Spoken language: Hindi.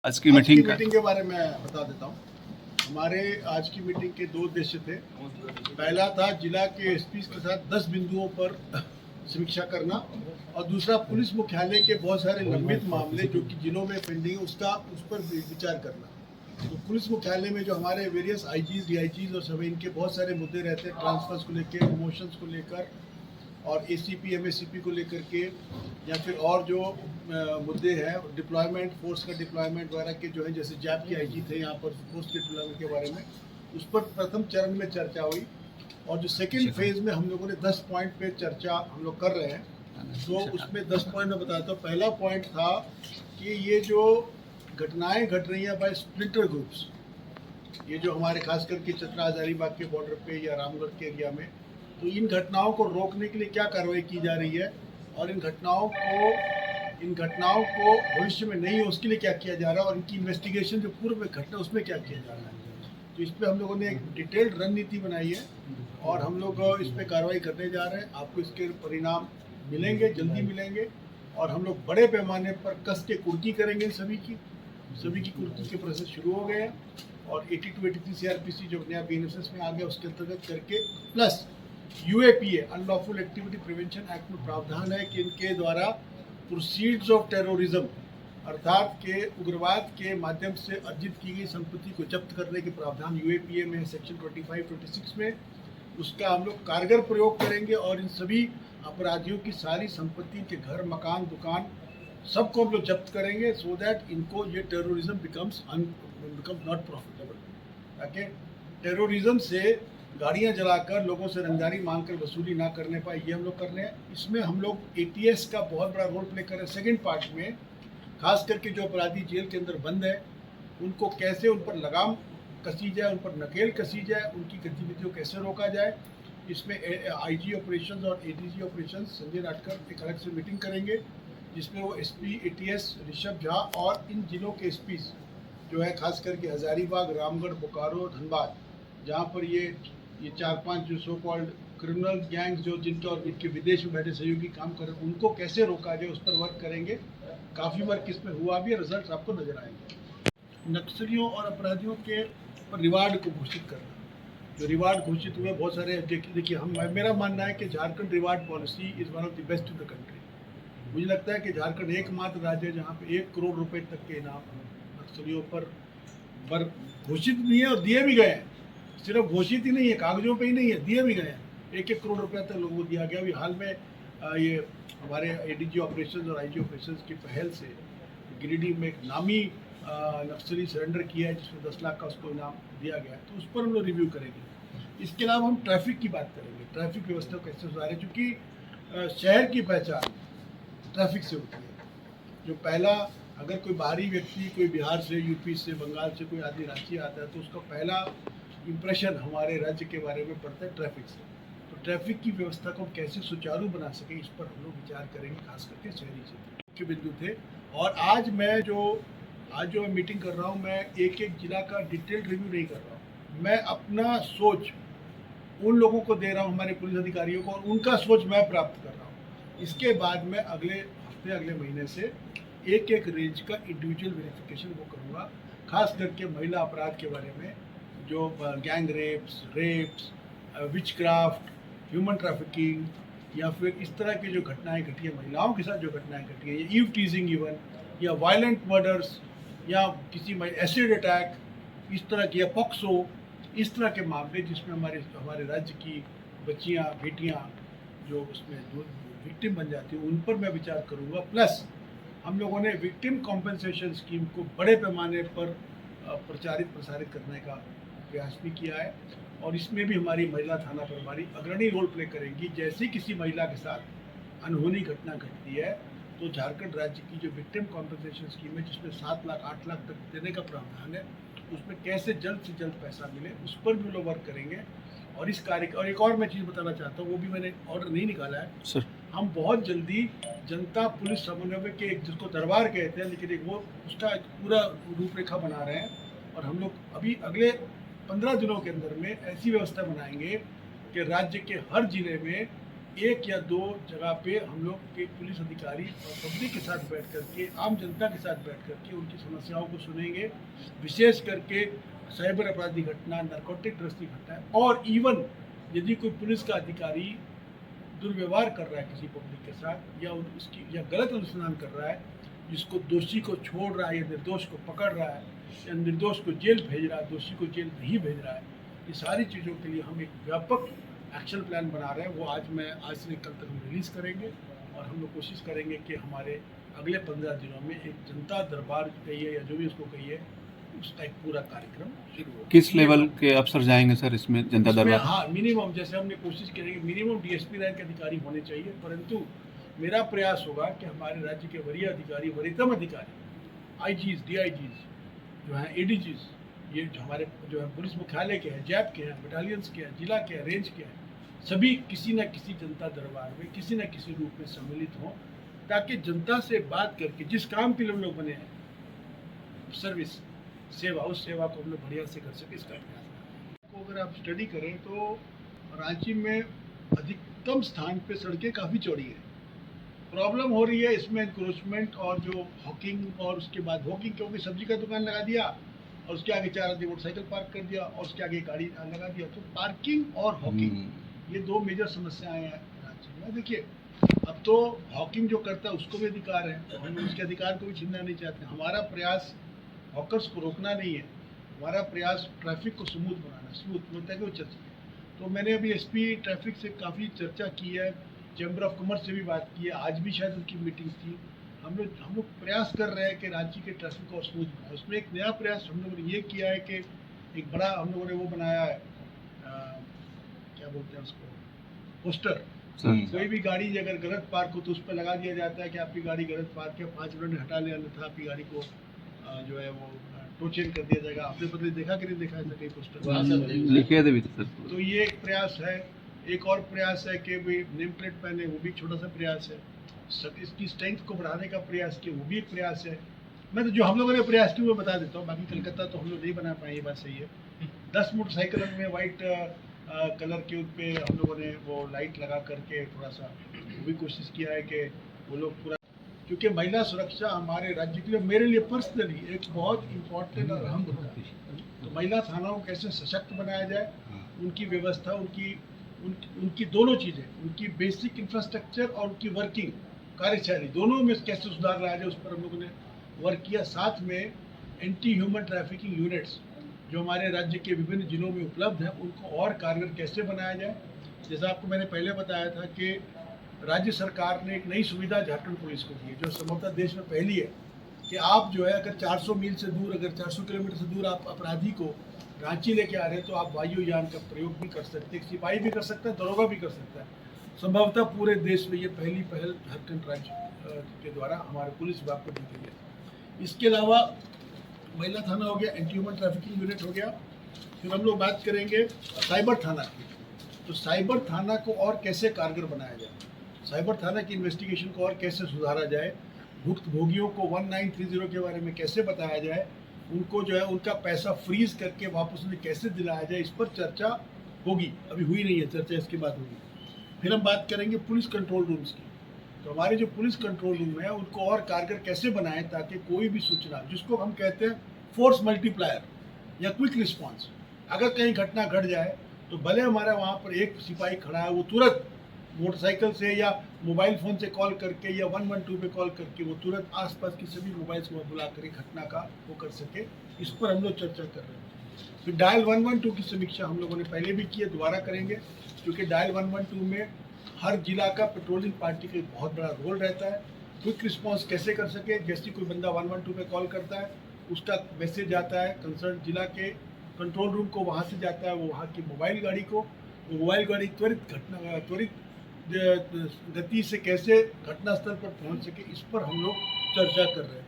आज की मीटिंग के बारे में बता देता हूँ। हमारे आज की मीटिंग के दो उद्देश्य थे। पहला था जिला के एसपी के साथ 10 बिंदुओं पर समीक्षा करना और दूसरा पुलिस मुख्यालय के बहुत सारे लंबित मामले जो कि जिलों में पेंडिंग है उस पर विचार करना। तो पुलिस मुख्यालय में जो हमारे वेरियस आईजीज, डीआईजीज और सब इनके बहुत सारे मुद्दे रहते हैं, ट्रांसफर्स को लेकर, प्रमोशंस को लेकर और एसीपी एमएससीपी को लेकर के, या फिर और जो मुद्दे हैं डिप्लॉयमेंट, फोर्स का डिप्लॉयमेंट वगैरह के जो है, जैसे जैप के आईजी थे यहाँ पर, फोर्स के डिप्लॉयमेंट के बारे में उस पर प्रथम चरण में चर्चा हुई। और जो सेकेंड फेज में हम लोगों ने 10 पॉइंट पे चर्चा हम लोग कर रहे हैं। तो उसमें 10 पॉइंट मैं बताता हूँ। पहला पॉइंट था कि ये जो घटनाएं घट रही हैं बाय स्प्लिटर ग्रुप्स, ये जो हमारे खास करके चतरा हजारीबाग के बॉर्डर पे या रामगढ़ के एरिया में, तो इन घटनाओं को रोकने के लिए क्या कार्रवाई की जा रही है और इन घटनाओं को भविष्य में नहीं हो उसके लिए क्या किया जा रहा है और इनकी इन्वेस्टिगेशन जो पूर्व में घटना उसमें क्या किया जा रहा है। तो इस पर हम लोगों ने एक डिटेल्ड रणनीति बनाई है और हम लोग इस पर कार्रवाई करने जा रहे हैं। आपको इसके परिणाम मिलेंगे, जल्दी मिलेंगे और हम लोग बड़े पैमाने पर कस के कुर्की करेंगे। सभी की कुर्की के प्रोसेस शुरू हो गए हैं और 80 to 83 सीआरपीसी जो नया बीएनएसएस में आ गया उसके अंतर्गत करके, plus UAPA unlawful activity prevention act में प्रावधान है कि इनके द्वारा प्रोसीड्स ऑफ टेररिज्म अर्थात के उग्रवाद के माध्यम से अर्जित की गई संपत्ति को जब्त करने के प्रावधान यूएपीए में सेक्शन 25-26 में, उसका हम लोग कारगर प्रयोग करेंगे और इन सभी अपराधियों की सारी संपत्ति के घर, मकान, दुकान सबको हम लोग जब्त करेंगे सो दैट इनको ये टेररिज्म बिकम्स नॉट प्रॉफिटेबल, ताकि टेररिज्म से गाड़ियां जलाकर लोगों से रंगदारी मांगकर वसूली ना करने पाए, ये हम लोग कर रहे हैं। इसमें हम लोग एटीएस का बहुत बड़ा रोल प्ले कर रहे हैं। सेकेंड पार्ट में खास करके जो अपराधी जेल के अंदर बंद है उनको कैसे उन पर लगाम कसी जाए, उन पर नकेल कसी जाए, उनकी गतिविधियों कैसे रोका जाए। इसमें आईजी ऑपरेशंस और एडीजी ऑपरेशंस संजय नाटकर एक अलग से मीटिंग करेंगे जिसमें वो एसपी एटीएस ऋषभ झा और इन जिलों के एसपी जो है खास करके हजारीबाग, रामगढ़, बोकारो, धनबाद, जहाँ पर ये 4-5 जो सो कॉल्ड क्रिमिनल गैंग्स जो जिनके और इनके विदेश में बैठे सहयोगी काम कर रहे हैं उनको कैसे रोका जाए उस पर वर्क करेंगे। काफ़ी वर्क इसमें हुआ भी है, रिजल्ट आपको नजर आएंगे। नक्सलियों और अपराधियों के पर रिवार्ड को घोषित करना, जो रिवार्ड घोषित हुए बहुत सारे, देखिए मेरा मानना है कि Jharkhand reward policy is one of the best in the country. मुझे लगता है कि झारखंड एकमात्र राज्य है जहाँ पे 1 करोड़ रुपए तक के इनाम नक्सलियों पर घोषित भी है और दिए भी गए हैं। सिर्फ घोषित ही नहीं है, कागजों पे ही नहीं है, दिए भी गए हैं। 1-1 करोड़ रुपए तक लोगों को दिया गया। अभी हाल में ये हमारे एडीजी ऑपरेशंस और आईजी ऑपरेशंस की पहल से गिरिडीह में एक नामी नक्सली सरेंडर किया है जिसमें 10 लाख का उसको इनाम दिया गया है, तो उस पर हम लोग रिव्यू करेंगे। इसके अलावा हम ट्रैफिक की बात करेंगे, ट्रैफिक व्यवस्था को कैसे सुधारें, क्योंकि शहर की पहचान ट्रैफिक से होती है। जो पहला, अगर कोई बाहरी व्यक्ति, कोई बिहार से, यूपी से, बंगाल से कोई आदमी रांची आता है तो उसका पहला इम्प्रेशन हमारे राज्य के बारे में पड़ता है ट्रैफिक से। तो ट्रैफिक की व्यवस्था को कैसे सुचारू बना सकें इस पर हम लोग विचार करेंगे, खास करके शहरी क्षेत्र के बिंदु थे। और आज जो मैं मीटिंग कर रहा हूँ, मैं एक एक जिला का डिटेल्ड रिव्यू नहीं कर रहा हूँ। मैं अपना सोच उन लोगों को दे रहा हूँ, हमारे पुलिस अधिकारियों को, और उनका सोच मैं प्राप्त कर रहा हूँ। इसके बाद मैं अगले हफ्ते, अगले महीने से एक एक रेंज का इंडिविजुअल वेरिफिकेशन वो करूँगा, खास करके महिला अपराध के बारे में, जो gang rapes, witchcraft, human trafficking या फिर इस तरह की जो घटनाएं घटी है, महिलाओं के साथ जो घटनाएं घटी है, ईव टीजिंग इवन, या वायलेंट मर्डर्स, या किसी में एसिड अटैक, इस तरह की, या पॉक्सो, इस तरह के मामले जिसमें हमारे राज्य की बच्चियां, बेटियां जो उसमें विक्टिम बन जाती है, उन पर मैं विचार करूँगा। प्लस हम लोगों ने विक्टिम कॉम्पेंसेशन स्कीम को बड़े पैमाने पर प्रसारित करने का प्रयास भी किया है और इसमें भी हमारी महिला थाना प्रभारी अग्रणी रोल प्ले करेंगी। जैसे किसी महिला के साथ अनहोनी घटना घटती है तो झारखंड राज्य की जो विक्टिम कॉम्पेंसेशन स्कीम है जिसमें 7 लाख 8 लाख तक देने का प्रावधान है, उसमें कैसे जल्द से जल्द पैसा मिले उस पर भी लोग वर्क करेंगे। और इस कार्य, और एक और मैं चीज़ बताना चाहता हूँ, वो भी मैंने ऑर्डर नहीं निकाला है सर। हम बहुत जल्दी जनता पुलिस समन्वय के, जिसको दरबार कहते हैं, लेकिन एक वो उसका पूरा रूपरेखा बना रहे हैं और हम लोग अभी अगले 15 दिनों के अंदर में ऐसी व्यवस्था बनाएंगे कि राज्य के हर जिले में एक या दो जगह पे हम लोग के पुलिस अधिकारी और पब्लिक के साथ बैठ करके, आम जनता के साथ बैठ करके उनकी समस्याओं को सुनेंगे, विशेष करके साइबर अपराधी घटना, नारकोटिक ड्रग्स की घटना, और इवन यदि कोई पुलिस का अधिकारी दुर्व्यवहार कर रहा है किसी पब्लिक के साथ या उसकी या गलत अनुसंधान कर रहा है, जिसको दोषी को छोड़ रहा है या निर्दोष को पकड़ रहा है या निर्दोष को जेल भेज रहा है, दोषी को जेल नहीं भेज रहा है, ये सारी चीज़ों के लिए हम एक व्यापक एक्शन प्लान बना रहे हैं। वो आज से कल तक हम रिलीज़ करेंगे और हम लोग कोशिश करेंगे कि हमारे अगले 15 दिनों में एक जनता दरबार कहिए या जो भी उसको कहिए, उसका एक पूरा कार्यक्रम शुरू हो। किस लेवल के अफसर जाएंगे सर इसमें जनता दरबार? हाँ, मिनिमम जैसे हमने कोशिश करेंगे मिनिमम डीएसपी रैंक के अधिकारी होने चाहिए, परंतु मेरा प्रयास होगा कि हमारे राज्य के वरीय अधिकारी, वरीयतम अधिकारी, आईजीज, डीआईजीज जो हैं, एडीजीज, ये जो हमारे जो है पुलिस मुख्यालय के हैं, जैप के हैं, बटालियंस के हैं, जिला के हैं, रेंज के हैं, सभी किसी न किसी जनता दरबार में किसी न किसी रूप में सम्मिलित हों, ताकि जनता से बात करके जिस काम के लिए हम लोग बने हैं, सर्विस सेवा, उस सेवा को हम लोग बढ़िया से कर सके, इसका प्रयास। तो अगर आप स्टडी करें तो रांची में अधिकतम स्थान पे सड़कें काफ़ी चौड़ी है। प्रॉब्लम हो रही है इसमें इंक्रोचमेंट और जो हॉकिंग, और उसके बाद हॉकिंग क्योंकि सब्जी का दुकान लगा दिया और उसके आगे 4 आदमी मोटरसाइकिल पार्क कर दिया और उसके आगे गाड़ी लगा दिया, तो पार्किंग और हॉकिंग ये 2 मेजर समस्याएं हैं रांची में। देखिए, अब तो हॉकिंग जो करता है उसको भी अधिकार है, हम उसके अधिकार को भी छीनना नहीं चाहते। हमारा प्रयास हॉकर्स को रोकना नहीं है, हमारा प्रयास ट्रैफिक को स्मूथ बनाना, स्मूथ मिलता है कि वो चर्चा। तो मैंने अभी एसपी ट्रैफिक से काफ़ी चर्चा की है, चैम्बर ऑफ कॉमर्स से भी बात की है, आज भी शायद उनकी मीटिंग थी। हम लोग प्रयास कर रहे हैं कि रांची के ट्रैफिक को स्मूथ बनाए। उसमें एक नया प्रयास हम लोगों ने ये किया है कि एक बड़ा हम लोगों ने वो बनाया है, क्या बोलते हैं उसको, पोस्टर। कोई भी गाड़ी अगर गलत पार्क हो तो उस पर लगा दिया जाता है कि आपकी गाड़ी गलत पार्क है, 5 मिनट में हटा ले, अन्यथा आपकी गाड़ी को जो है वो टो चेन कर दिया जाएगा। आपने पहले देखा कि नहीं देखा ऐसा कहीं पोस्टर? लिखे थे भी सर। तो ये एक प्रयास है। एक और प्रयास है कि भाई नेम प्लेट पहने, वो भी एक छोटा सा प्रयास है। इसकी स्ट्रेंथ को बढ़ाने का प्रयास किया, वो भी एक प्रयास है। मैं तो जो हम लोगों ने प्रयास किया वो बता देता हूँ, बाकी कलकत्ता तो हम लोग नहीं बना पाए, ये बात सही है। 10 मोटरसाइकिल में वाइट कलर के उस पर हम लोगों ने वो लाइट लगा करके थोड़ा सा वो भी कोशिश किया है कि वो लोग पूरा, क्योंकि महिला सुरक्षा हमारे राज्य के लिए, मेरे लिए पर्सनली एक बहुत इम्पोर्टेंट और अहम मुद्दा है। तो महिला थानाओं को कैसे सशक्त बनाया जाए, उनकी व्यवस्था, उनकी दोनों चीज़ें, उनकी बेसिक इंफ्रास्ट्रक्चर और उनकी वर्किंग कार्यशैली, दोनों में कैसे सुधार लाया जाए, उस पर हम लोगों ने वर्क किया। साथ में एंटी ह्यूमन ट्रैफिकिंग यूनिट्स जो हमारे राज्य के विभिन्न जिलों में उपलब्ध हैं, उनको और कारगर कैसे बनाया जाए। जैसा आपको मैंने पहले बताया था कि राज्य सरकार ने एक नई सुविधा झारखंड पुलिस को दी है, जो संभवतः देश में पहली है, कि आप जो है अगर 400 मील से दूर, अगर 400 किलोमीटर से दूर आप अपराधी को रांची लेके आ रहे हैं तो आप वायुयान का प्रयोग भी कर सकते हैं, सिपाही भी कर सकता है, दरोगा भी कर सकता है। संभवतः पूरे देश में ये पहली पहल झारखंड राज्य के द्वारा हमारे पुलिस विभाग को दी गई है। इसके अलावा महिला थाना हो गया, एंटी ह्यूमन ट्रैफिकिंग यूनिट हो गया। फिर हम लोग बात करेंगे साइबर थाना की। तो साइबर थाना को और कैसे कारगर बनाया जाए, साइबर थाना की इन्वेस्टिगेशन को और कैसे सुधारा जाए, भुक्तभोगियों को 1930 के बारे में कैसे बताया जाए, उनको जो है उनका पैसा फ्रीज करके वापस उन्हें कैसे दिलाया जाए, इस पर चर्चा होगी। अभी हुई नहीं है चर्चा, इसके बाद होगी। फिर हम बात करेंगे पुलिस कंट्रोल रूम्स की। तो हमारे जो पुलिस कंट्रोल रूम है उनको और कारगर कैसे बनाएं ताकि कोई भी सूचना, जिसको हम कहते हैं फोर्स मल्टीप्लायर या क्विक रिस्पॉन्स, अगर कहीं घटना घट जाए तो भले हमारा वहाँ पर एक सिपाही खड़ा है, वो तुरंत मोटरसाइकिल से या मोबाइल फ़ोन से कॉल करके या 112 पे कॉल करके वो तुरंत आसपास की सभी मोबाइल्स को बुला कर घटना का वो कर सके। इस पर हम लोग चर्चा कर रहे हैं। फिर डायल 112 की समीक्षा हम लोगों ने पहले भी की है, दोबारा करेंगे, क्योंकि डायल 112 में हर जिला का पेट्रोलिंग पार्टी का एक बहुत बड़ा रोल रहता है। क्विक रिस्पॉन्स कैसे कर सके, जैसे कोई बंदा 112 पे कॉल करता है, उसका मैसेज जाता है कंसर्न जिला के कंट्रोल रूम को, वहाँ से जाता है वो वहाँ की मोबाइल गाड़ी को, वो मोबाइल गाड़ी त्वरित गति से कैसे घटनास्थल पर पहुंच सके, इस पर हम लोग चर्चा कर रहे हैं।